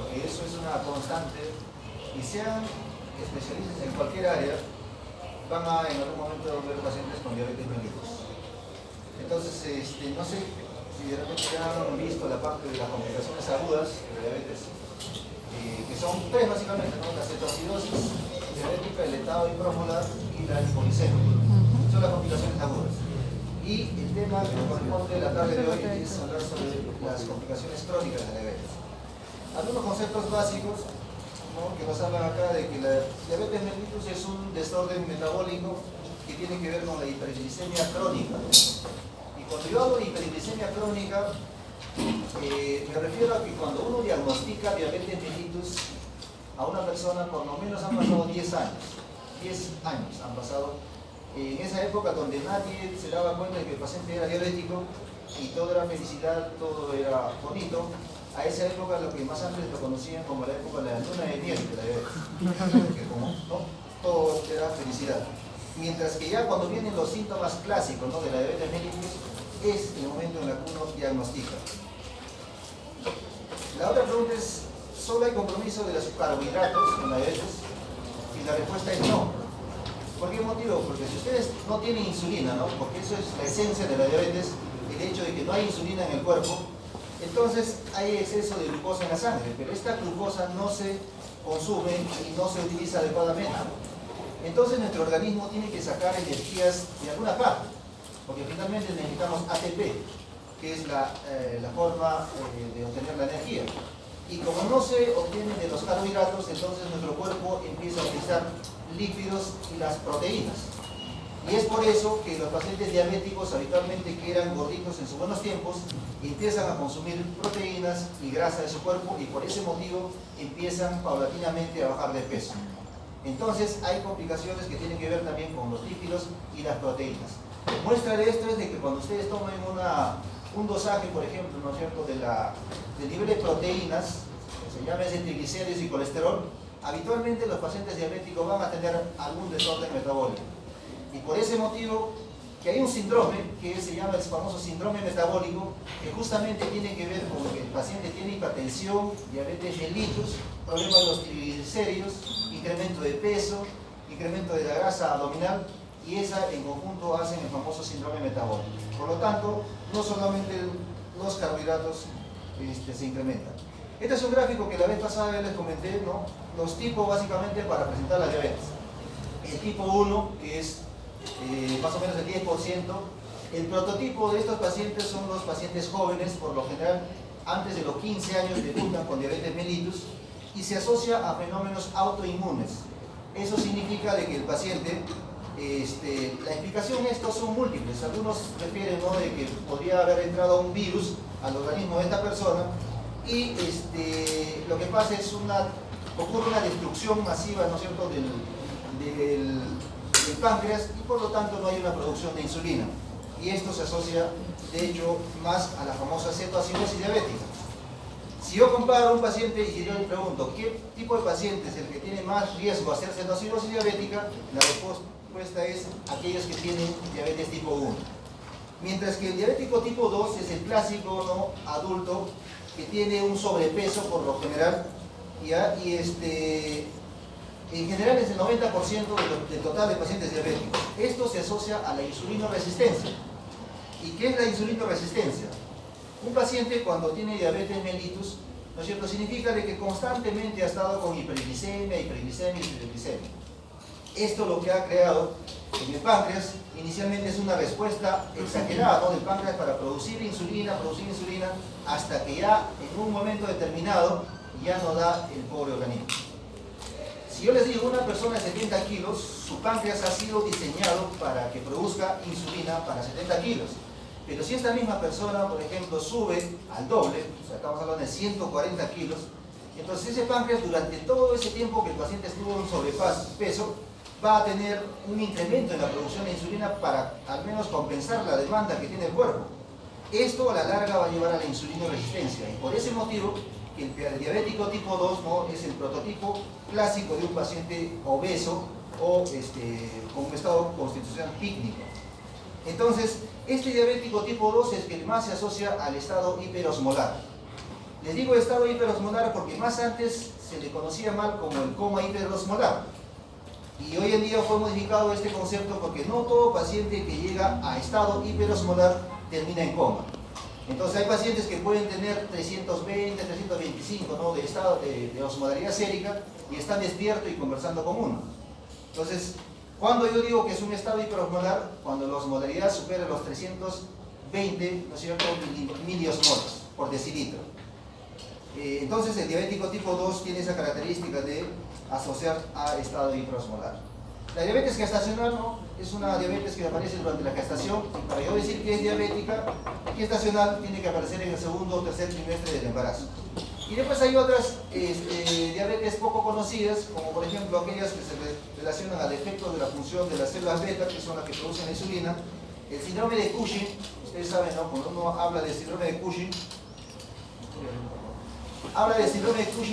que eso es una constante, y sean especialistas en cualquier área, van a en algún momento ver pacientes con diabetes mellitus. Entonces, no sé si de repente ya han visto la parte de las complicaciones agudas de diabetes, que son tres básicamente, ¿no? La cetoacidosis diabética, el estado hiprómolar y la hipoglicemia. Son las complicaciones agudas. Y el tema que nos corresponde la tarde de hoy es hablar sobre las complicaciones crónicas de la diabetes. Algunos conceptos básicos, ¿no?, que nos hablan acá de que la diabetes mellitus es un desorden metabólico que tiene que ver con la hiperglicemia crónica. Y cuando yo hablo de hiperglicemia crónica, me refiero a que cuando uno diagnostica diabetes mellitus a una persona, por lo menos han pasado 10 años. 10 años han pasado. En esa época donde nadie se daba cuenta de que el paciente era diabético y todo era felicidad, todo era bonito, a esa época lo que más antes lo conocían como la época de la luna de miel de la diabetes, porque como ¿no?, todo era felicidad. Mientras que ya cuando vienen los síntomas clásicos, ¿no?, de la diabetes mellitus, es el momento en el que uno diagnostica. La otra pregunta es, ¿solo hay compromiso de los carbohidratos en la diabetes? Y la respuesta es no. ¿Por qué motivo? Porque si ustedes no tienen insulina, ¿no?, porque eso es la esencia de la diabetes, el hecho de que no hay insulina en el cuerpo, entonces hay exceso de glucosa en la sangre, pero esta glucosa no se consume y no se utiliza adecuadamente. Entonces nuestro organismo tiene que sacar energías de alguna parte, porque finalmente necesitamos ATP, que es la forma de obtener la energía. Y como no se obtiene de los carbohidratos, entonces nuestro cuerpo empieza a utilizar lípidos y las proteínas. Y es por eso que los pacientes diabéticos, habitualmente que eran gorditos en sus buenos tiempos, empiezan a consumir proteínas y grasa de su cuerpo, y por ese motivo empiezan paulatinamente a bajar de peso. Entonces hay complicaciones que tienen que ver también con los lípidos y las proteínas. Muestra de esto es de que cuando ustedes toman un dosaje, por ejemplo, ¿no es cierto?, del nivel de proteínas, que se llama triglicéridos y colesterol, habitualmente los pacientes diabéticos van a tener algún desorden metabólico. Y por ese motivo, que hay un síndrome que se llama el famoso síndrome metabólico, que justamente tiene que ver con que el paciente tiene hipertensión, diabetes mellitus, problemas de los triglicéridos, incremento de peso, incremento de la grasa abdominal, y esa en conjunto hacen el famoso síndrome metabólico. Por lo tanto, no solamente los carbohidratos se incrementan. Este es un gráfico que la vez pasada les comenté, ¿no?, los tipos básicamente para presentar la diabetes. El tipo 1, que es más o menos el 10%. El prototipo de estos pacientes son los pacientes jóvenes, por lo general antes de los 15 años debutan con diabetes mellitus, y se asocia a fenómenos autoinmunes. Eso significa de que el paciente, la explicación de esto son múltiples. Algunos refieren, ¿no?, de que podría haber entrado un virus al organismo de esta persona, y lo que pasa es ocurre una destrucción masiva, ¿no es cierto?, del páncreas, y por lo tanto no hay una producción de insulina. Y esto se asocia, de hecho, más a la famosa cetoacidosis diabética. Si yo comparo a un paciente y si yo le pregunto ¿qué tipo de paciente es el que tiene más riesgo a hacer cetoacidosis diabética?, la respuesta es aquellos que tienen diabetes tipo 1. Mientras que el diabético tipo 2 es el clásico, ¿no?, adulto que tiene un sobrepeso por lo general, ¿ya? Y en general es el 90% del total de pacientes diabéticos. Esto se asocia a la insulinoresistencia. ¿Y qué es la insulinoresistencia? Un paciente cuando tiene diabetes mellitus, ¿no es cierto?, significa de que constantemente ha estado con hiperglicemia, hiperglicemia, hiperglicemia. Esto lo que ha creado en el páncreas, inicialmente es una respuesta exagerada, ¿no?, del páncreas para producir insulina, hasta que ya en un momento determinado ya no da el pobre organismo. Si yo les digo, una persona de 70 kilos, su páncreas ha sido diseñado para que produzca insulina para 70 kilos. Pero si esta misma persona, por ejemplo, sube al doble, o sea, estamos hablando de 140 kilos, entonces ese páncreas durante todo ese tiempo que el paciente estuvo en sobrepeso, va a tener un incremento en la producción de insulina para al menos compensar la demanda que tiene el cuerpo. Esto a la larga va a llevar a la insulinoresistencia, y por ese motivo el diabético tipo 2, ¿no?, es el prototipo clásico de un paciente obeso o con un estado constitucional pícnico. Entonces, este diabético tipo 2 es el que más se asocia al estado hiperosmolar. Les digo estado hiperosmolar porque más antes se le conocía mal como el coma hiperosmolar. Y hoy en día fue modificado este concepto porque no todo paciente que llega a estado hiperosmolar termina en coma. Entonces hay pacientes que pueden tener 320, 325, ¿no?, de estado de osmolaridad sérica y están despiertos y conversando con uno. Entonces, cuando yo digo que es un estado hiperosmolar, cuando la osmolaridad supera los 320, ¿no es cierto?, miliosmoles por decilitro. Entonces el diabético tipo 2 tiene esa característica de asociar a estado hiperosmolar. La diabetes gestacional, ¿no?, es una diabetes que aparece durante la gestación, y para yo decir que es diabética gestacional tiene que aparecer en el segundo o tercer trimestre del embarazo. Y después hay otras diabetes poco conocidas, como por ejemplo aquellas que se relacionan al efecto de la función de las células beta, que son las que producen la insulina. El síndrome de Cushing, ustedes saben, ¿no?, cuando uno habla del síndrome de Cushing,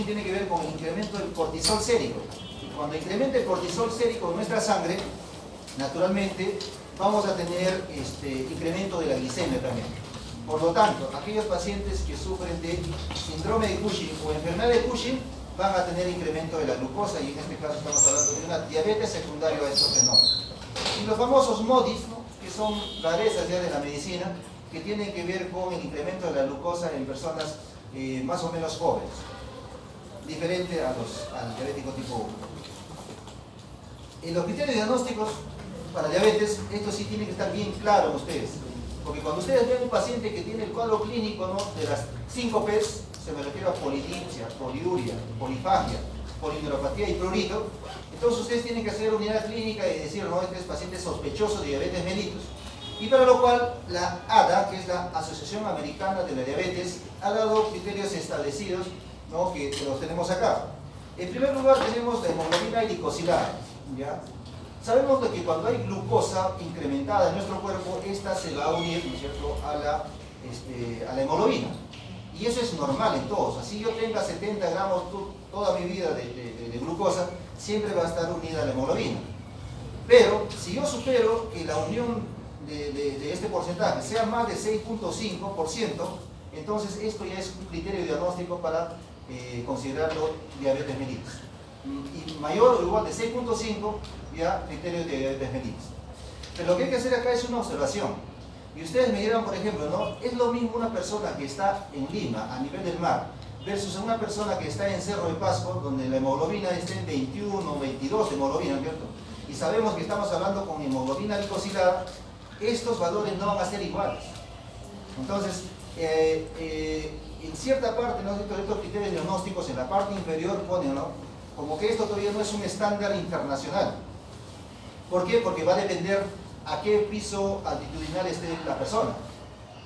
tiene que ver con el incremento del cortisol sérico. Y cuando incrementa el cortisol sérico en nuestra sangre, naturalmente vamos a tener incremento de la glicemia también. Por lo tanto, aquellos pacientes que sufren de síndrome de Cushing o enfermedad de Cushing van a tener incremento de la glucosa, y en este caso estamos hablando de una diabetes secundaria a estos fenómenos. Y los famosos MODIs, ¿no?, que son rarezas ya de la medicina, que tienen que ver con el incremento de la glucosa en personas más o menos jóvenes, diferente al diabético tipo 1. En los criterios diagnósticos para diabetes, esto sí tiene que estar bien claro en ustedes, porque cuando ustedes ven un paciente que tiene el cuadro clínico, ¿no?, de las 5 P's, se me refiero a polidipsia, poliuria, polifagia, polineuropatía y prurito, entonces ustedes tienen que hacer unidad clínica y decir, no, este es paciente sospechoso de diabetes mellitus. Y para lo cual la ADA, que es la Asociación Americana de la Diabetes, ha dado criterios establecidos, ¿no?, que los tenemos acá. En primer lugar tenemos la hemoglobina glicosilada, ¿ya? Sabemos de que cuando hay glucosa incrementada en nuestro cuerpo, esta se va a unir, ¿no es cierto?, a la hemoglobina. Y eso es normal en todos. Así yo tenga 70 gramos toda mi vida de glucosa, siempre va a estar unida a la hemoglobina. Pero si yo supero que la unión de este porcentaje sea más de 6.5%, entonces esto ya es un criterio diagnóstico para considerarlo diabetes mellitus. Y mayor o igual de 6.5, ya criterio de diabetes mellitus. Pero lo que hay que hacer acá es una observación. Y ustedes me dirán, por ejemplo, ¿no?, es lo mismo una persona que está en Lima, a nivel del mar, versus una persona que está en Cerro de Pasco, donde la hemoglobina está en 21 o 22 de hemoglobina, ¿cierto? Y sabemos que estamos hablando con hemoglobina glicosilada, estos valores no van a ser iguales. Entonces, en cierta parte, ¿no?, de estos criterios diagnósticos, en la parte inferior ponen, ¿no?, como que esto todavía no es un estándar internacional. ¿Por qué? Porque va a depender a qué piso altitudinal esté la persona.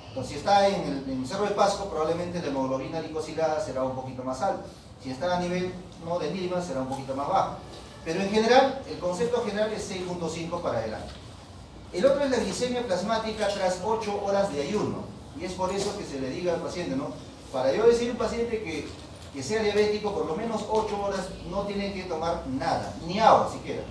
Entonces, si está en el Cerro de Pasco, probablemente la hemoglobina glicosilada será un poquito más alta. Si está a nivel, ¿no?, de Lima, será un poquito más bajo. Pero en general, el concepto general es 6.5 para adelante. El otro es la glicemia plasmática tras 8 horas de ayuno. Y es por eso que se le diga al paciente, ¿no?, para yo decir a un paciente que sea diabético, por lo menos 8 horas no tiene que tomar nada, ni agua siquiera.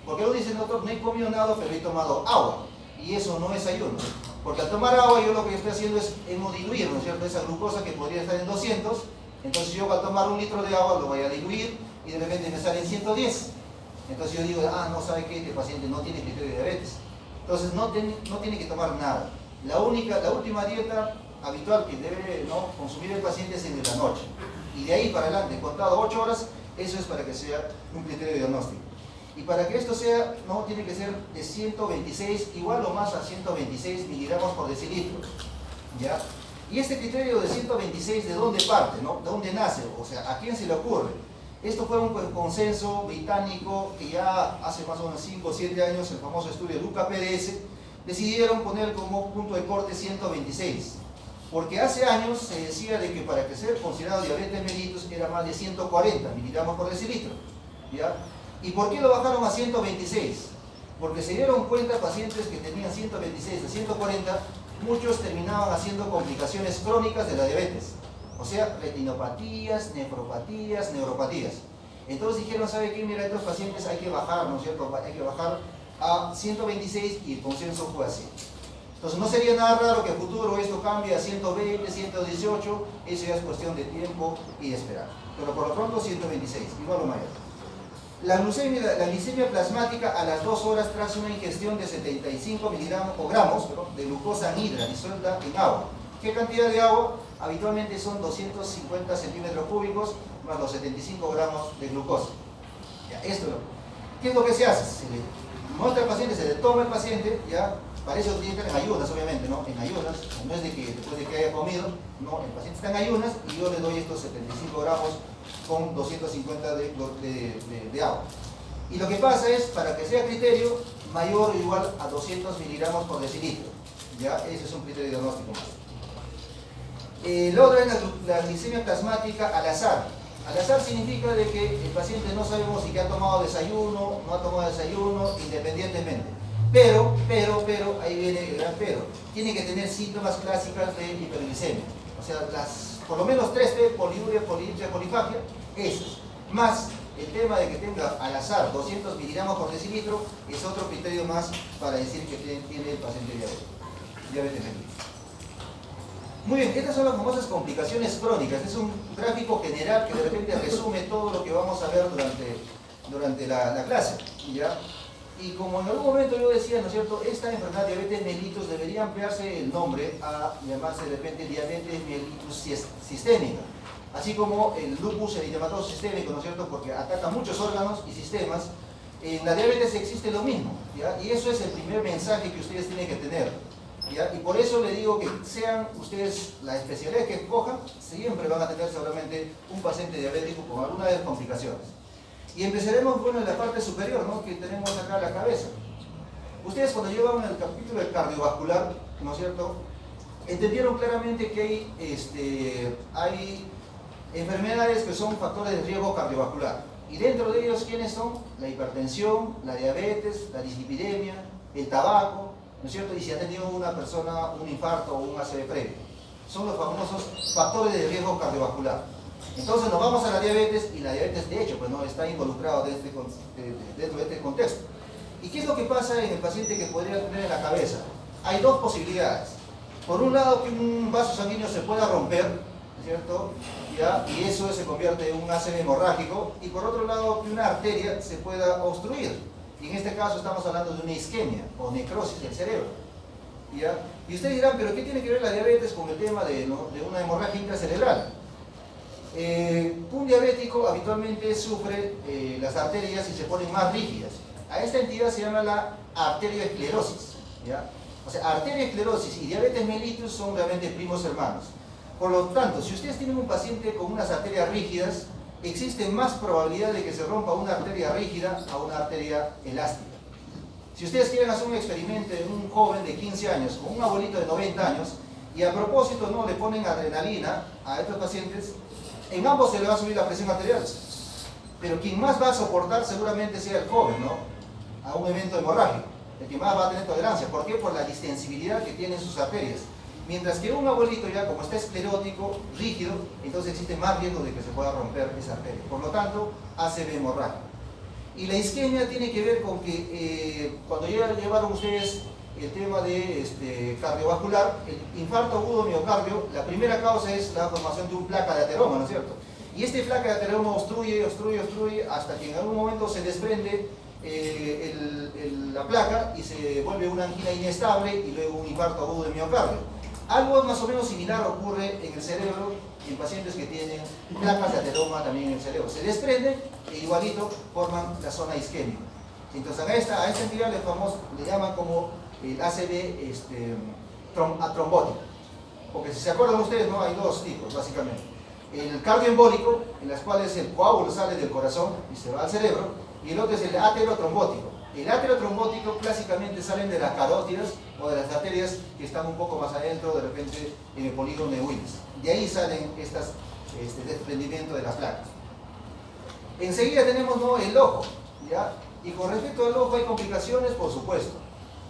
Porque luego dicen, doctor, no he comido nada, pero he tomado agua. Y eso no es ayuno. Porque al tomar agua, yo lo que estoy haciendo es hemodiluir, ¿no es cierto?, esa glucosa que podría estar en 200. Entonces yo al tomar 1 litro de agua lo voy a diluir y de repente me sale en 110. Entonces yo digo, no, ¿sabe qué? Este paciente no tiene criterio de diabetes. Entonces no tiene que tomar nada. La última dieta habitual que debe, ¿no?, consumir el paciente es en la noche. Y de ahí para adelante, contado 8 horas, eso es para que sea un criterio diagnóstico. Y para que esto sea, no, tiene que ser de 126, igual o más a 126 miligramos por decilitro, ¿ya? Y este criterio de 126, ¿de dónde parte, no? ¿De dónde nace? O sea, ¿a quién se le ocurre? Esto fue un consenso británico que ya hace más o menos 5 o 7 años, el famoso estudio de Luca PDS, decidieron poner como punto de corte 126. Porque hace años se decía de que para que sea considerado diabetes mellitus era más de 140 miligramos por decilitro, ¿ya? ¿Y por qué lo bajaron a 126? Porque se dieron cuenta pacientes que tenían 126 a 140, muchos terminaban haciendo complicaciones crónicas de la diabetes. O sea, retinopatías, nefropatías, neuropatías. Entonces dijeron, ¿sabe qué? Mira, estos pacientes hay que bajar, ¿no es cierto? Hay que bajar a 126 y el consenso fue así. Entonces no sería nada raro que a futuro esto cambie a 120, 118, eso ya es cuestión de tiempo y de esperar. Pero por lo pronto 126, igual o mayor. La glicemia plasmática a las 2 horas tras una ingestión de 75 miligramos o gramos de glucosa anhidra disuelta en agua. ¿Qué cantidad de agua? Habitualmente son 250 centímetros cúbicos más los 75 gramos de glucosa. Ya, ¿qué es lo que se hace? Se le muestra al paciente, se le toma al paciente, ya, para eso tiene que estar en ayunas, obviamente, ¿no? En ayunas, no es de que después de que haya comido, no, el paciente está en ayunas y yo le doy estos 75 gramos con 250 de agua. Y lo que pasa es, para que sea criterio, mayor o igual a 200 miligramos por decilitro. Ya, ese es un criterio diagnóstico más. Lo otro es la glicemia plasmática al azar. Al azar significa de que el paciente no sabemos si ha tomado desayuno, no ha tomado desayuno, independientemente. Pero, ahí viene el gran pero. Tiene que tener síntomas clásicas de hiperglicemia. O sea, por lo menos 3P, poliuria, polipsia, polifagia, esos. Más el tema de que tenga al azar 200 miligramos por decilitro, es otro criterio más para decir que tiene el paciente diabetes mellitus. Muy bien, estas son las famosas complicaciones crónicas. Es un gráfico general que de repente resume todo lo que vamos a ver durante la clase, ¿ya? Y como en algún momento yo decía, ¿no es cierto?, esta enfermedad diabetes mellitus debería ampliarse el nombre a llamarse de repente diabetes mellitus sistémica. Así como el lupus eritematoso sistémico, ¿no es cierto?, porque ataca muchos órganos y sistemas. En la diabetes existe lo mismo, ¿ya? Y eso es el primer mensaje que ustedes tienen que tener. ¿Ya? Y por eso le digo que sean ustedes la especialidad que escojan, siempre van a tener seguramente un paciente diabético con alguna de las complicaciones. Y empezaremos, bueno, en la parte superior, ¿no?, que tenemos acá la cabeza. Ustedes cuando llevan el capítulo de cardiovascular, ¿no es cierto?, entendieron claramente que hay enfermedades que son factores de riesgo cardiovascular. Y dentro de ellos, ¿quiénes son? La hipertensión, la diabetes, la dislipidemia, el tabaco, ¿no es cierto? Y si ha tenido una persona un infarto o un ACV previo. Son los famosos factores de riesgo cardiovascular. Entonces nos vamos a la diabetes, y la diabetes de hecho pues no está involucrado dentro de este contexto. ¿Y qué es lo que pasa en el paciente que podría tener en la cabeza? Hay dos posibilidades. Por un lado, que un vaso sanguíneo se pueda romper, ¿no es cierto?, ¿ya? Y eso se convierte en un ACV hemorrágico. Y por otro lado, que una arteria se pueda obstruir. Y en este caso estamos hablando de una isquemia o necrosis del cerebro, ¿ya? Y ustedes dirán, ¿pero qué tiene que ver la diabetes con el tema de una hemorragia intracerebral? Un diabético habitualmente sufre las arterias y se ponen más rígidas. A esta entidad se llama la arterioesclerosis, ¿ya? O sea, arterioesclerosis y diabetes mellitus son realmente primos hermanos. Por lo tanto, si ustedes tienen un paciente con unas arterias rígidas, existe más probabilidad de que se rompa una arteria rígida a una arteria elástica. Si ustedes quieren hacer un experimento en un joven de 15 años con un abuelito de 90 años y a propósito no le ponen adrenalina a estos pacientes, en ambos se le va a subir la presión arterial. Pero quien más va a soportar seguramente sea el joven, ¿no?, a un evento hemorrágico. El que más va a tener tolerancia. ¿Por qué? Por la distensibilidad que tienen sus arterias. Mientras que un abuelito ya, como está esclerótico, rígido, entonces existe más riesgo de que se pueda romper esa arteria. Por lo tanto, ACV hemorrágico. Y la isquemia tiene que ver con que cuando llevaron ustedes el tema de cardiovascular, el infarto agudo miocardio, la primera causa es la formación de un placa de ateroma, ¿no es cierto? Y este placa de ateroma obstruye hasta que en algún momento se desprende la placa y se vuelve una angina inestable y luego un infarto agudo de miocardio. Algo más o menos similar ocurre en el cerebro en pacientes que tienen placas de ateroma también en el cerebro. Se desprenden e igualito forman la zona isquémica. Entonces a esta entidad le llaman como el ACV atrombótico. Porque si se acuerdan ustedes, ¿no?, hay dos tipos básicamente. El cardioembólico, en las cuales el coágulo sale del corazón y se va al cerebro, y el otro es el aterotrombótico. El aterotrombótico clásicamente salen de las carótidas o de las arterias que están un poco más adentro, de repente en el polígono de Willis. De ahí salen desprendimiento de las placas. Enseguida tenemos, ¿no?, el ojo, ¿ya? Y con respecto al ojo hay complicaciones, por supuesto.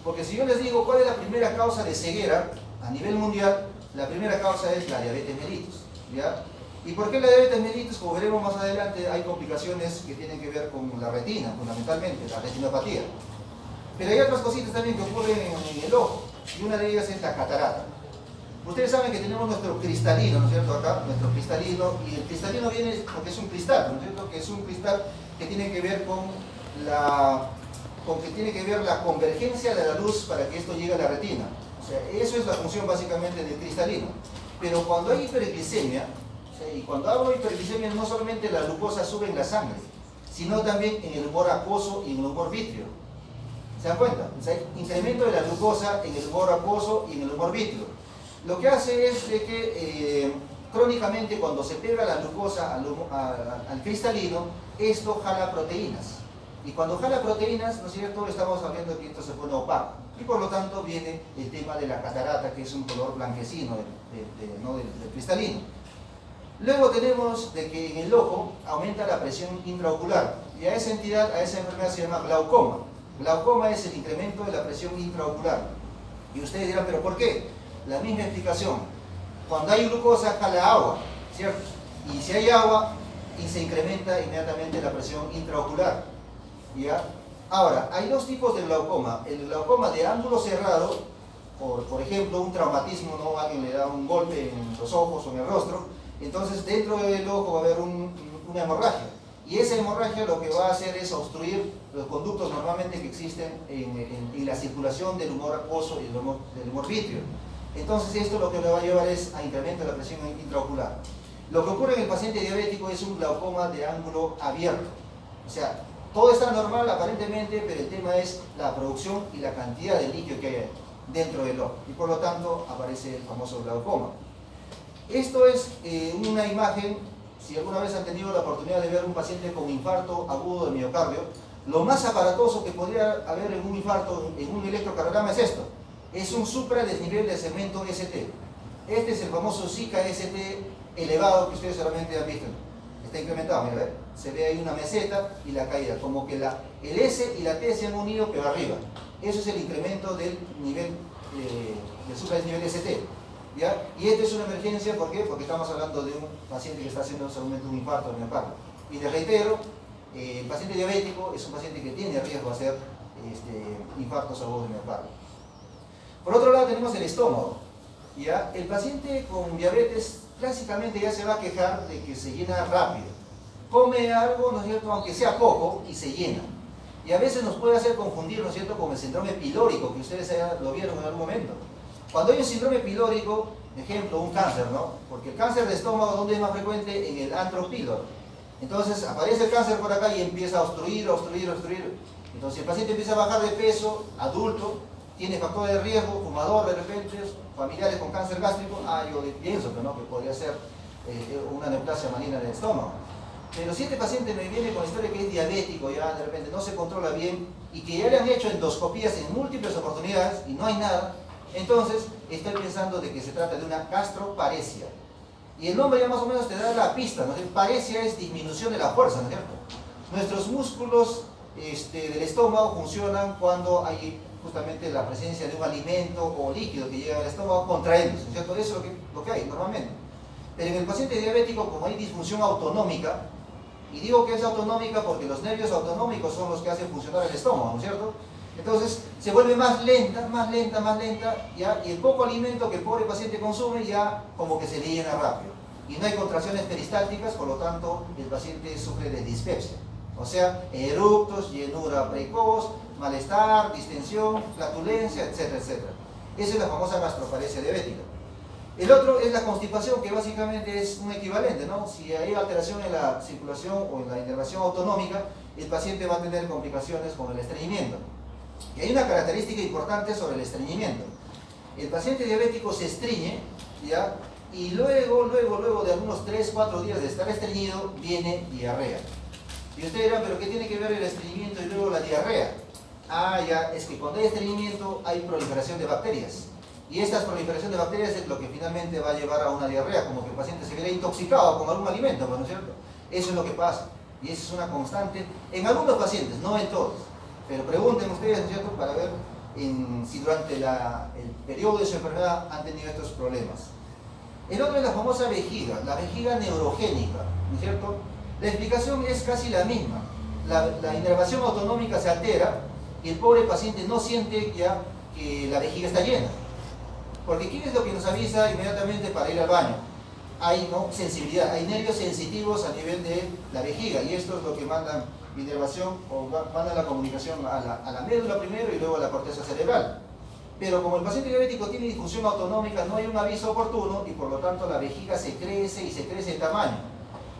Porque si yo les digo cuál es la primera causa de ceguera a nivel mundial, la primera causa es la diabetes mellitus, ¿ya? ¿Y por qué la diabetes mellitus? Como veremos más adelante, hay complicaciones que tienen que ver con la retina, fundamentalmente, la retinopatía. Pero hay otras cositas también que ocurren en el ojo. y una de ellas es la catarata. Ustedes saben que tenemos nuestro cristalino, ¿no es cierto? Acá, nuestro cristalino, y el cristalino viene porque es un cristal, ¿no es cierto? Que es un cristal que tiene que ver con la convergencia de la luz para que esto llegue a la retina. O sea, eso es la función básicamente del cristalino. Pero cuando hay hiperglicemia, o sea, y cuando hablo de hiperglicemia no solamente la glucosa sube en la sangre, sino también en el humor acuoso y en el humor vítreo. ¿Se dan cuenta? O sea, hay incremento de la glucosa en el humor acuoso y en el humor vítreo. Lo que hace es de que crónicamente cuando se pega la glucosa al cristalino, esto jala proteínas. Y cuando jala proteínas, ¿no es cierto?, estamos hablando que esto se pone opaco. Y por lo tanto viene el tema de la catarata, que es un color blanquecino del cristalino. Luego tenemos de que en el ojo aumenta la presión intraocular. Y a esa entidad, a esa enfermedad se llama glaucoma. Glaucoma es el incremento de la presión intraocular. Y ustedes dirán, ¿pero por qué? La misma explicación. Cuando hay glucosa, jala agua, ¿cierto? Y si hay agua, y se incrementa inmediatamente la presión intraocular. ¿Ya? Ahora, hay dos tipos de glaucoma. El glaucoma de ángulo cerrado, por ejemplo, un traumatismo, ¿no? Alguien le da un golpe en los ojos o en el rostro, entonces dentro del ojo va a haber una hemorragia. Y esa hemorragia lo que va a hacer es obstruir los conductos normalmente que existen en la circulación del humor acuoso y del humor vítreo. Entonces esto lo que le va a llevar es a incremento de la presión intraocular. Lo que ocurre en el paciente diabético es un glaucoma de ángulo abierto. O sea, todo está normal aparentemente, pero el tema es la producción y la cantidad de líquido que hay dentro del ojo. Y por lo tanto aparece el famoso glaucoma. Esto es una imagen, si alguna vez han tenido la oportunidad de ver un paciente con infarto agudo de miocardio, lo más aparatoso que podría haber en un infarto, en un electrocardiograma es esto. Es un supradesnivel de segmento ST. Este es el famoso Zika-ST elevado que ustedes solamente han visto. Está incrementado, mira, se ve ahí una meseta y la caída, como que el S y la T se han unido pero arriba. Eso es el incremento del nivel del supradesnivel ST. ¿Ya? Y esto es una emergencia, ¿por qué? Porque estamos hablando de un paciente que está haciendo solamente un infarto de miocardio. Y les reitero, el paciente diabético es un paciente que tiene riesgo de hacer infartos agudos de miocardio. Por otro lado tenemos el estómago. ¿Ya? El paciente con diabetes clásicamente ya se va a quejar de que se llena rápido. Come algo, ¿no es cierto?, aunque sea poco, y se llena. Y a veces nos puede hacer confundir, ¿no es cierto?, con el síndrome pilórico, que ustedes lo vieron en algún momento. Cuando hay un síndrome pilórico, ejemplo, un cáncer, ¿no? Porque el cáncer de estómago, ¿dónde es más frecuente? En el antro píloro. Entonces aparece el cáncer por acá y empieza a obstruir. Entonces el paciente empieza a bajar de peso, adulto, tiene factores de riesgo, fumador de repente, familiares con cáncer gástrico, yo pienso que no, que podría ser una neoplasia maligna del estómago. Pero si este paciente me viene con la historia que es diabético, ya de repente no se controla bien y que ya le han hecho endoscopías en múltiples oportunidades y no hay nada, entonces estoy pensando de que se trata de una gastroparesia. Y el nombre ya más o menos te da la pista, ¿no? Paresia es disminución de la fuerza, ¿no es cierto? Nuestros músculos del estómago funcionan cuando hay justamente la presencia de un alimento o líquido que llega al estómago contrayéndose, ¿no es cierto? Eso es lo que hay normalmente. Pero en el paciente diabético, como hay disfunción autonómica, y digo que es autonómica porque los nervios autonómicos son los que hacen funcionar el estómago, ¿no es cierto? Entonces se vuelve más lenta, ¿ya? Y el poco alimento que el pobre paciente consume ya como que se le llena rápido. Y no hay contracciones peristálticas, por lo tanto el paciente sufre de dispepsia. O sea, eructos, llenura precoz, malestar, distensión, flatulencia, etcétera, etcétera. Esa es la famosa gastroparesia diabética. El otro es la constipación, que básicamente es un equivalente, ¿no? Si hay alteración en la circulación o en la inervación autonómica, el paciente va a tener complicaciones con el estreñimiento. Y hay una característica importante sobre el estreñimiento. El paciente diabético se estreñe, ¿ya? Y luego de algunos 3-4 días de estar estreñido, viene diarrea. Y ustedes dirán, ¿pero qué tiene que ver el estreñimiento y luego la diarrea? Ya, es que cuando hay estreñimiento hay proliferación de bacterias. Y esta proliferación de bacterias es lo que finalmente va a llevar a una diarrea, como que el paciente se viera intoxicado con algún alimento, ¿no es cierto? Eso es lo que pasa. Y eso es una constante en algunos pacientes, no en todos. Pero pregunten ustedes, ¿no es cierto?, para ver si durante el periodo de su enfermedad han tenido estos problemas. El otro es la famosa vejiga, la vejiga neurogénica, ¿no es cierto? La explicación es casi la misma. La inervación autonómica se altera y el pobre paciente no siente ya que la vejiga está llena. Porque ¿qué es lo que nos avisa inmediatamente para ir al baño? Hay sensibilidad, hay nervios sensitivos a nivel de la vejiga, y esto es lo que manda inervación o manda la comunicación a la médula primero y luego a la corteza cerebral. Pero como el paciente diabético tiene disfunción autonómica, no hay un aviso oportuno y por lo tanto la vejiga se crece y se crece de tamaño.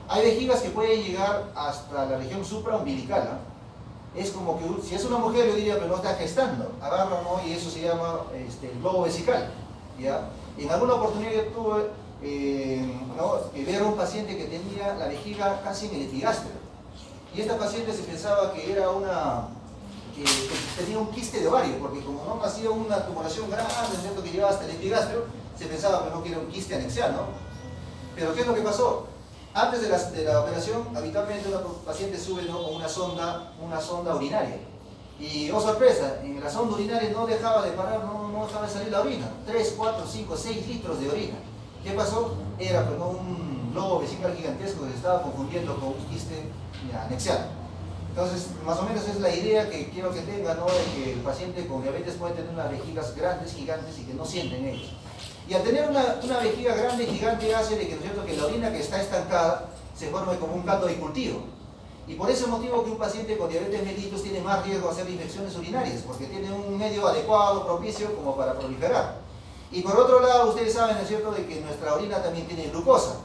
Hay vejigas que pueden llegar hasta la región supraumbilical, ¿eh? Es como que si es una mujer, yo diría, pero no está gestando, agarra, ¿no? Y eso se llama el globo vesical, ¿ya? En alguna oportunidad yo tuve ver a un paciente que tenía la vejiga casi en el epigastrio, y esta paciente se pensaba que era que tenía un quiste de ovario, porque como no hacía una tumoración grande, ¿cierto?, que llegaba hasta el epigastrio, se pensaba que era un quiste anexial, ¿no? Pero ¿qué es lo que pasó? Antes de la operación, habitualmente una paciente sube, ¿no?, con una sonda urinaria. Y, oh sorpresa, en la sonda urinaria no dejaba de parar, no dejaba de salir la orina. 3, 4, 5, 6 litros de orina. ¿Qué pasó? Era pues, un globo vesical gigantesco que se estaba confundiendo con un quiste anexial. Entonces, más o menos es la idea que quiero que tengan, ¿no?, de que el paciente con diabetes puede tener unas vejigas grandes, gigantes, y que no sienten ellos. Y al tener una vejiga grande y gigante hace de que, ¿no es cierto?, que la orina que está estancada se forme como un caldo de cultivo. Y por ese motivo que un paciente con diabetes mellitus tiene más riesgo de hacer infecciones urinarias, porque tiene un medio adecuado, propicio, como para proliferar. Y por otro lado, ustedes saben, ¿no es cierto?, de que nuestra orina también tiene glucosa.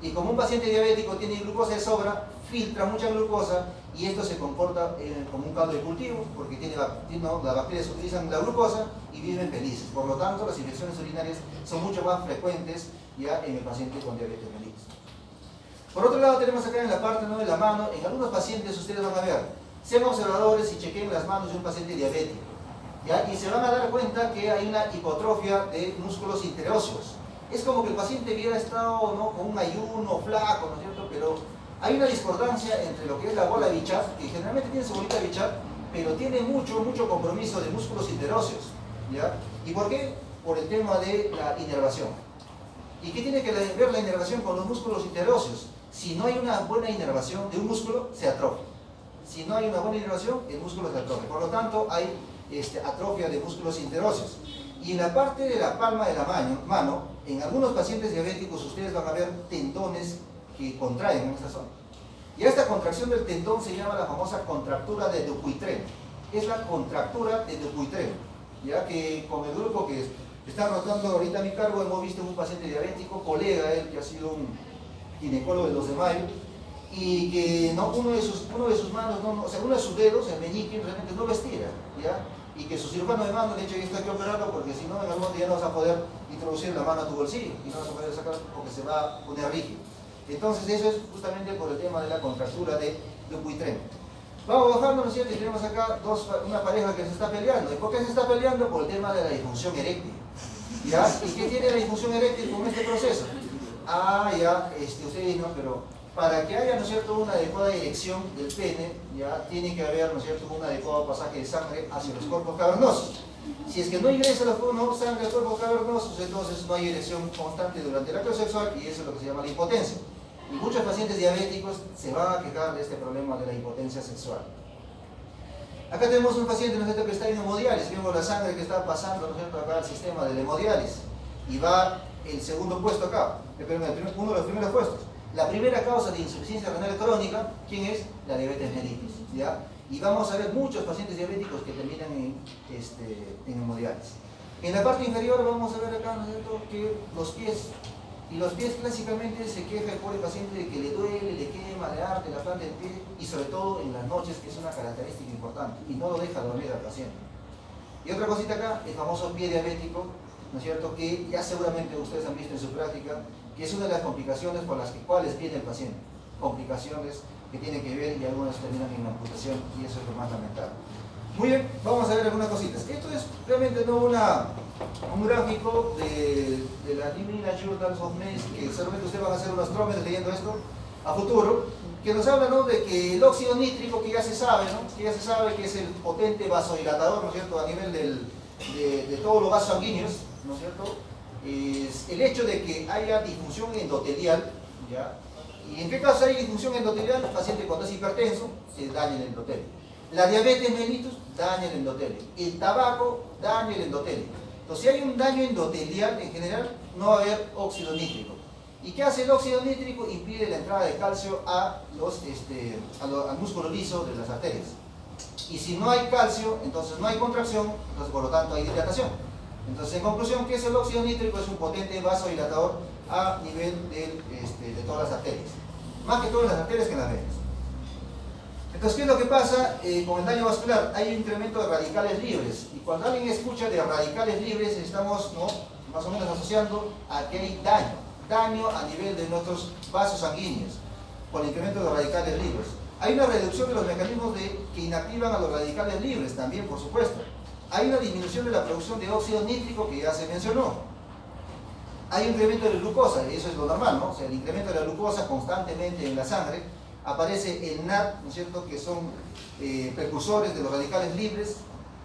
Y como un paciente diabético tiene glucosa de sobra, filtra mucha glucosa y esto se comporta como un caldo de cultivo, porque las bacterias utilizan la glucosa y viven felices. Por lo tanto, las infecciones urinarias son mucho más frecuentes ya en el paciente con diabetes mellitus. Por otro lado, tenemos acá en la parte, ¿no?, de la mano, en algunos pacientes ustedes van a ver, sean observadores y chequen las manos de un paciente diabético, ¿ya? Y se van a dar cuenta que hay una hipotrofia de músculos interóseos. Es como que el paciente hubiera estado, ¿no?, con un ayuno flaco, ¿no es cierto?, pero hay una discordancia entre lo que es la bola de Bichat, que generalmente tiene su bolita de Bichat, pero tiene mucho compromiso de músculos interóseos, ¿ya? ¿Y por qué? Por el tema de la inervación. ¿Y qué tiene que ver la inervación con los músculos interóseos? Si no hay una buena inervación de un músculo, se atrofia. Si no hay una buena inervación, el músculo se atrofia. Por lo tanto, hay atrofia de músculos interóseos. Y en la parte de la palma de la mano, en algunos pacientes diabéticos ustedes van a ver tendones que contraen en esta zona. Y esta contracción del tendón se llama la famosa contractura de Dupuytren. Es la contractura de Dupuytren, ya que con el grupo que está rotando ahorita a mi cargo hemos visto un paciente diabético, colega él, que ha sido un ginecólogo del 2 de mayo, y que uno de sus manos, o sea, uno de sus dedos, el meñique, realmente no lo estira, ¿ya? Y que su cirujano de mano le ha dicho que esto hay que operarlo porque si no en algún momento ya no vas a poder introducir la mano a tu bolsillo y no vas a poder sacar porque se va a poner rígido. Entonces eso es justamente por el tema de la contractura de Dupuytren. Vamos bajando, ¿no es cierto? Y tenemos acá una pareja que se está peleando. ¿Y por qué se está peleando? Por el tema de la disfunción eréctil, ¿ya? ¿Y qué tiene la disfunción eréctil con este proceso? Ustedes no, pero para que haya, ¿no es cierto?, una adecuada erección del pene, ya tiene que haber, ¿no es cierto?, un adecuado pasaje de sangre hacia los cuerpos cavernosos. Si es que no ingresa la sangre al cuerpo cavernoso, entonces no hay erección constante durante el acto sexual y eso es lo que se llama la impotencia. Y muchos pacientes diabéticos se van a quejar de este problema de la impotencia sexual. Acá tenemos un paciente, ¿no es cierto?, que está en hemodiálisis. Vemos la sangre que está pasando, ¿no es cierto?, acá al sistema de hemodiálisis. Y va el segundo puesto acá, uno de los primeros puestos. La primera causa de insuficiencia renal crónica, ¿quién es? La diabetes mellitus, ¿ya? Y vamos a ver muchos pacientes diabéticos que terminan en hemodiálisis. En la parte inferior vamos a ver acá, ¿no es cierto?, que los pies. Y los pies clásicamente se queja el pobre paciente de que le duele, le quema, le arde la planta del pie, y sobre todo en las noches, que es una característica importante, y no lo deja dormir al paciente. Y otra cosita acá, el famoso pie diabético, ¿no es cierto?, que ya seguramente ustedes han visto en su práctica, que es una de las complicaciones por las cuales viene el paciente. Complicaciones que tienen que ver y algunas terminan en amputación, y eso es lo más lamentable. Muy bien, vamos a ver algunas cositas. Esto es realmente no un gráfico de la New England Journal of Medicine, que seguramente ustedes van a hacer unos trómenos leyendo esto a futuro, que nos habla, ¿no?, de que el óxido nítrico, que ya se sabe, ¿no?, que es el potente vasodilatador, ¿no es cierto?, a nivel de todos los vasos sanguíneos, ¿no es cierto?, es el hecho de que haya disfunción endotelial, ¿ya? ¿Y en qué caso hay disfunción endotelial? El paciente cuando es hipertenso se daña el endotelio. La diabetes mellitus daña el endotelio. El tabaco daña el endotelio. Entonces, si hay un daño endotelial, en general, no va a haber óxido nítrico. ¿Y qué hace el óxido nítrico? Impide la entrada de calcio al músculo liso de las arterias. Y si no hay calcio, entonces no hay contracción, entonces por lo tanto hay dilatación. Entonces, en conclusión, ¿qué es el óxido nítrico? Es un potente vasodilatador a nivel de todas las arterias. Más que todo en las arterias que en las venas. Entonces, ¿qué es lo que pasa con el daño vascular? Hay un incremento de radicales libres. Y cuando alguien escucha de radicales libres, estamos más o menos asociando a que hay daño a nivel de nuestros vasos sanguíneos, por el incremento de radicales libres. Hay una reducción de los mecanismos que inactivan a los radicales libres también, por supuesto. Hay una disminución de la producción de óxido nítrico que ya se mencionó. Hay un incremento de la glucosa, y eso es lo normal, ¿no? O sea, el incremento de la glucosa constantemente en la sangre. Aparece el NAD, ¿no es cierto?, que son precursores de los radicales libres.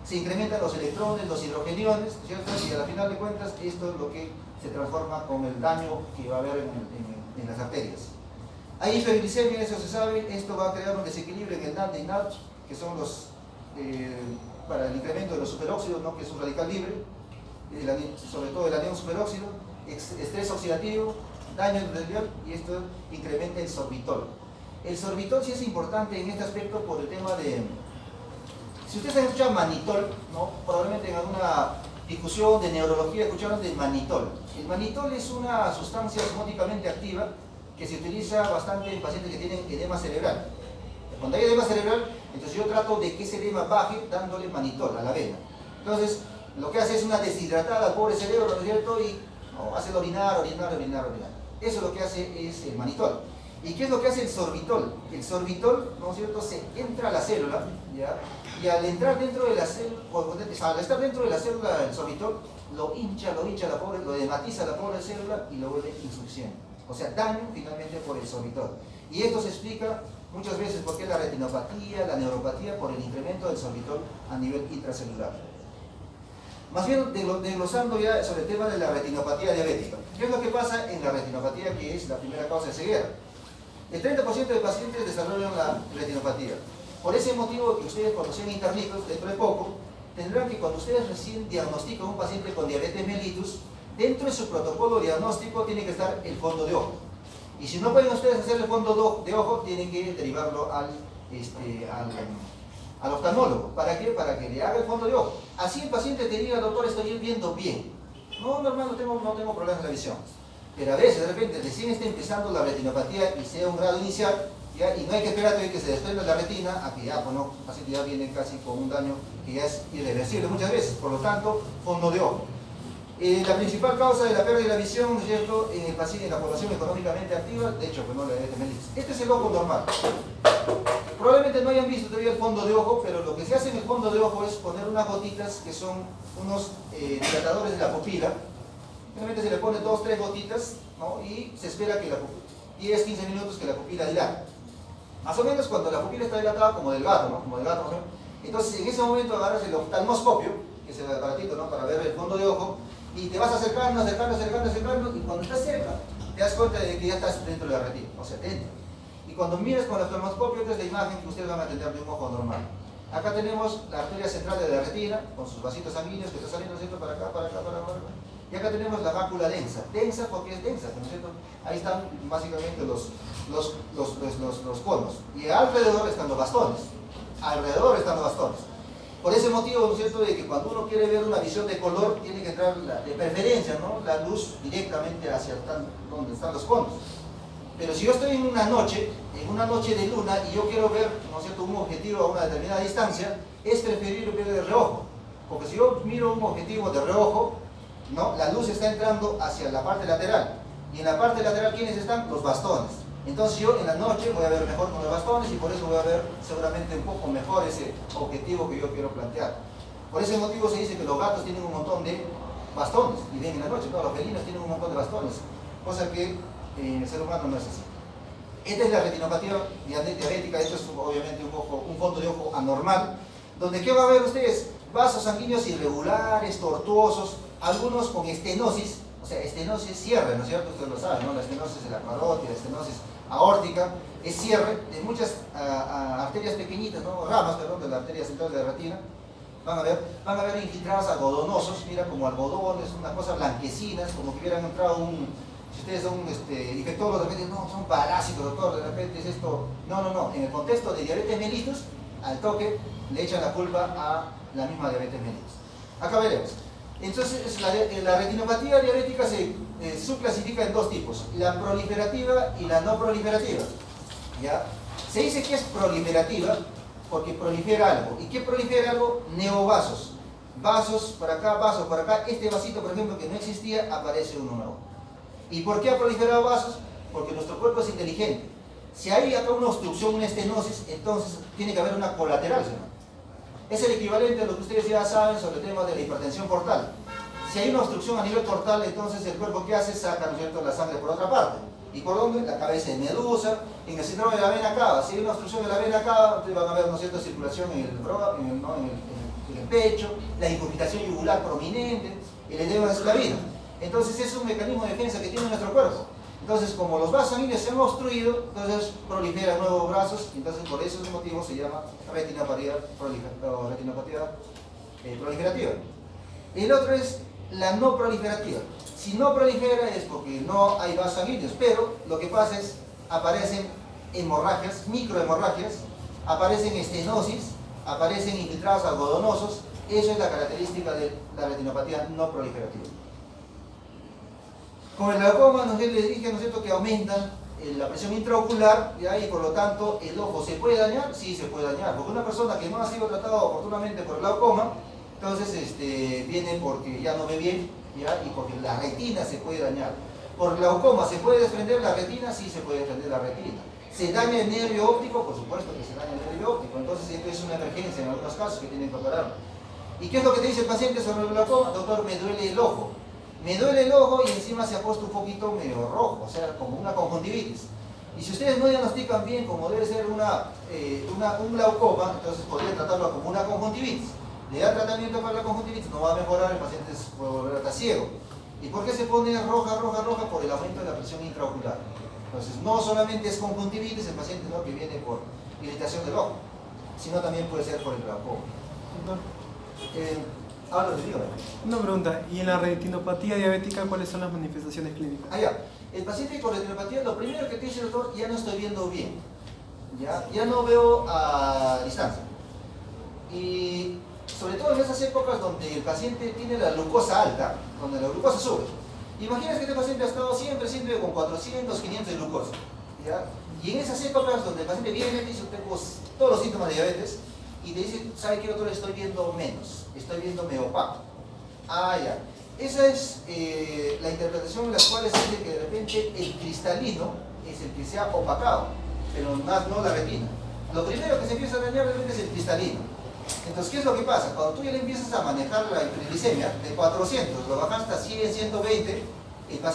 Se incrementan los electrones, los hidrogeniones, ¿no es cierto? Y a la final de cuentas, esto es lo que se transforma con el daño que va a haber en las arterias. Hay hiperglicemia, eso se sabe. Esto va a crear un desequilibrio en el NAD y NAD, que son los para el incremento de los superóxidos, ¿no?, que es un radical libre, sobre todo el anión superóxido, estrés oxidativo, daño endotelial, y esto incrementa el sorbitol. El sorbitol sí es importante en este aspecto por el tema de... Si ustedes han escuchado manitol, ¿no?, probablemente en alguna discusión de neurología escucharon del manitol. El manitol es una sustancia osmóticamente activa que se utiliza bastante en pacientes que tienen edema cerebral. Cuando hay edema cerebral, entonces yo trato de que ese edema baje dándole manitol a la vena. Entonces, lo que hace es una deshidratada al pobre cerebro, ¿no es cierto? Y hace orinar. Eso es lo que hace es el manitol. ¿Y qué es lo que hace el sorbitol? El sorbitol, ¿no es cierto?, se entra a la célula, ¿ya? Y al entrar dentro de la célula, al estar dentro de la célula el sorbitol, lo hincha lo edematiza a la pobre célula y lo vuelve insuficiente. O sea, daño finalmente por el sorbitol. Y esto se explica muchas veces por qué la retinopatía, la neuropatía, por el incremento del sorbitol a nivel intracelular. Más bien, desglosando ya sobre el tema de la retinopatía diabética. ¿Qué es lo que pasa en la retinopatía, que es la primera causa de ceguera? El 30% de pacientes desarrollan la retinopatía. Por ese motivo que ustedes, cuando sean internitos dentro de poco, tendrán que, cuando ustedes recién diagnostican a un paciente con diabetes mellitus, dentro de su protocolo diagnóstico tiene que estar el fondo de ojo. Y si no pueden ustedes hacer el fondo de ojo, tienen que derivarlo al oftalmólogo. ¿Para qué? Para que le haga el fondo de ojo. Así el paciente te diga: doctor, estoy viendo bien. No, normal, no tengo problemas de la visión. Pero a veces, de repente, recién está empezando la retinopatía y sea un grado inicial, ¿ya? Y no hay que esperar a que se desprenda la retina, a que ya, bueno, el paciente ya viene casi con un daño que ya es irreversible muchas veces. Por lo tanto, fondo de ojo. La principal causa de la pérdida de la visión, ¿no es cierto?, en el paciente, en la población económicamente activa, de hecho, pues no la diabetes mellitus. Este es el ojo normal. Probablemente no hayan visto todavía el fondo de ojo, pero lo que se hace en el fondo de ojo es poner unas gotitas que son unos dilatadores de la pupila. Simplemente se le pone 2 o 3 gotitas, ¿no?, y se espera que 10-15 minutos que la pupila dilate. Más o menos cuando la pupila está dilatada, como del gato, ¿no?, como del gato, ¿no? Entonces, en ese momento agarras el oftalmoscopio, que es el aparatito, ¿no?, para ver el fondo de ojo, y te vas acercando, y cuando estás cerca, te das cuenta de que ya estás dentro de la retina, o sea, dentro. Y cuando miras con el oftalmoscopio, esta es la imagen que ustedes van a tener de un ojo normal. Acá tenemos la arteria central de la retina, con sus vasitos sanguíneos que está saliendo, ¿cierto?, para acá. Y acá tenemos la mácula densa porque es densa, ¿no es cierto? Ahí están básicamente los conos. Y alrededor están los bastones. Por ese motivo, ¿no es cierto?, de que cuando uno quiere ver una visión de color, tiene que entrar de preferencia, ¿no?, la luz directamente hacia donde están los conos. Pero si yo estoy en una noche de luna, y yo quiero ver, ¿no es cierto?, un objetivo a una determinada distancia, es preferible ver de reojo. Porque si yo miro un objetivo de reojo, ¿no?, la luz está entrando hacia la parte lateral. Y en la parte lateral, ¿quiénes están? Los bastones. Entonces yo en la noche voy a ver mejor con los bastones, y por eso voy a ver seguramente un poco mejor ese objetivo que yo quiero plantear. Por ese motivo se dice que los gatos tienen un montón de bastones y ven en la noche. No, los felinos tienen un montón de bastones, cosa que en el ser humano no es así. Esta es la retinopatía diabética. Esto es obviamente un fondo de ojo anormal, donde ¿qué va a ver ustedes? Vasos sanguíneos irregulares, tortuosos, algunos con estenosis. O sea, estenosis cierre, ¿no es cierto? Ustedes lo saben, ¿no? La estenosis de la carótida, la estenosis aórtica, es cierre de muchas arterias pequeñitas, ¿no? Ramas, perdón, de la arteria central de la retina. Van a ver infiltrados algodonosos, mira, como algodones, unas cosas blanquecinas, como que hubieran entrado si ustedes son infectólogos, de repente, no, son parásitos, doctor, de repente es esto. No, en el contexto de diabetes mellitus, al toque le echan la culpa a la misma diabetes mellitus. Acá veremos. Entonces, la retinopatía diabética se subclasifica en dos tipos, la proliferativa y la no proliferativa. ¿Ya? Se dice que es proliferativa porque prolifera algo. ¿Y qué prolifera algo? Neovasos. Vasos para acá, vasos para acá. Este vasito, por ejemplo, que no existía, aparece uno nuevo. ¿Y por qué ha proliferado vasos? Porque nuestro cuerpo es inteligente. Si hay acá una obstrucción, una estenosis, entonces tiene que haber una colateral, ¿no? Es el equivalente a lo que ustedes ya saben sobre el tema de la hipertensión portal. Si hay una obstrucción a nivel portal, entonces el cuerpo, ¿qué hace? Saca, ¿no es cierto?, la sangre por otra parte. ¿Y por dónde? La cabeza de medusa, en el síndrome de la vena cava. Si hay una obstrucción de la vena cava, ustedes van a ver, ¿no es cierto?, circulación en el pecho, la incurgitación yugular prominente, el edema de esclavina. Entonces es un mecanismo de defensa que tiene nuestro cuerpo. Entonces, como los vasos sanguíneos se han obstruido, entonces proliferan nuevos brazos, entonces por esos motivos se llama retinopatía proliferativa. El otro es la no proliferativa. Si no prolifera es porque no hay vasos sanguíneos, pero lo que pasa es, aparecen hemorragias, microhemorragias, aparecen estenosis, aparecen infiltrados algodonosos. Eso es la característica de la retinopatía no proliferativa. Con el glaucoma, les dije, ¿no es cierto?, que aumenta la presión intraocular, ¿ya? Y por lo tanto, ¿el ojo se puede dañar? Sí, se puede dañar, porque una persona que no ha sido tratada oportunamente por el glaucoma, entonces viene porque ya no ve bien, ¿ya? Y porque la retina se puede dañar. Por glaucoma, ¿se puede desprender la retina? Sí, se puede desprender la retina. ¿Se daña el nervio óptico? Por supuesto que se daña el nervio óptico, entonces esto es una emergencia en algunos casos que tienen que operar. ¿Y qué es lo que te dice el paciente sobre el glaucoma? Doctor, me duele el ojo. Me duele el ojo y encima se ha puesto un poquito medio rojo, o sea, como una conjuntivitis. Y si ustedes no diagnostican bien como debe ser un glaucoma, entonces podrían tratarlo como una conjuntivitis. Le da tratamiento para la conjuntivitis, no va a mejorar, el paciente puede volver hasta ciego. ¿Y por qué se pone roja? Por el aumento de la presión intraocular. Entonces, no solamente es conjuntivitis el paciente, ¿no?, que viene por irritación del ojo, sino también puede ser por el glaucoma. Ahora les digo. Una pregunta, ¿y en la retinopatía diabética cuáles son las manifestaciones clínicas? El paciente con retinopatía, lo primero que te dice el doctor, ya no estoy viendo bien, ya no veo a distancia. Y sobre todo en esas épocas donde el paciente tiene la glucosa alta, donde la glucosa sube. Imagínate que este paciente ha estado siempre con 400, 500 de glucosa, ¿ya? Y en esas épocas donde el paciente viene y dice, tengo todos los síntomas de diabetes, y te dice, ¿sabe qué, doctor? Estoy viendo menos, estoy viendo medio opaco. Ya. Esa es la interpretación en la cual se dice que de repente el cristalino es el que se ha opacado, pero más no la retina. Lo primero que se empieza a dañar de repente es el cristalino. Entonces, ¿qué es lo que pasa? Cuando tú ya le empiezas a manejar la hiperglicemia de 400, lo bajas hasta 100, 120, el paciente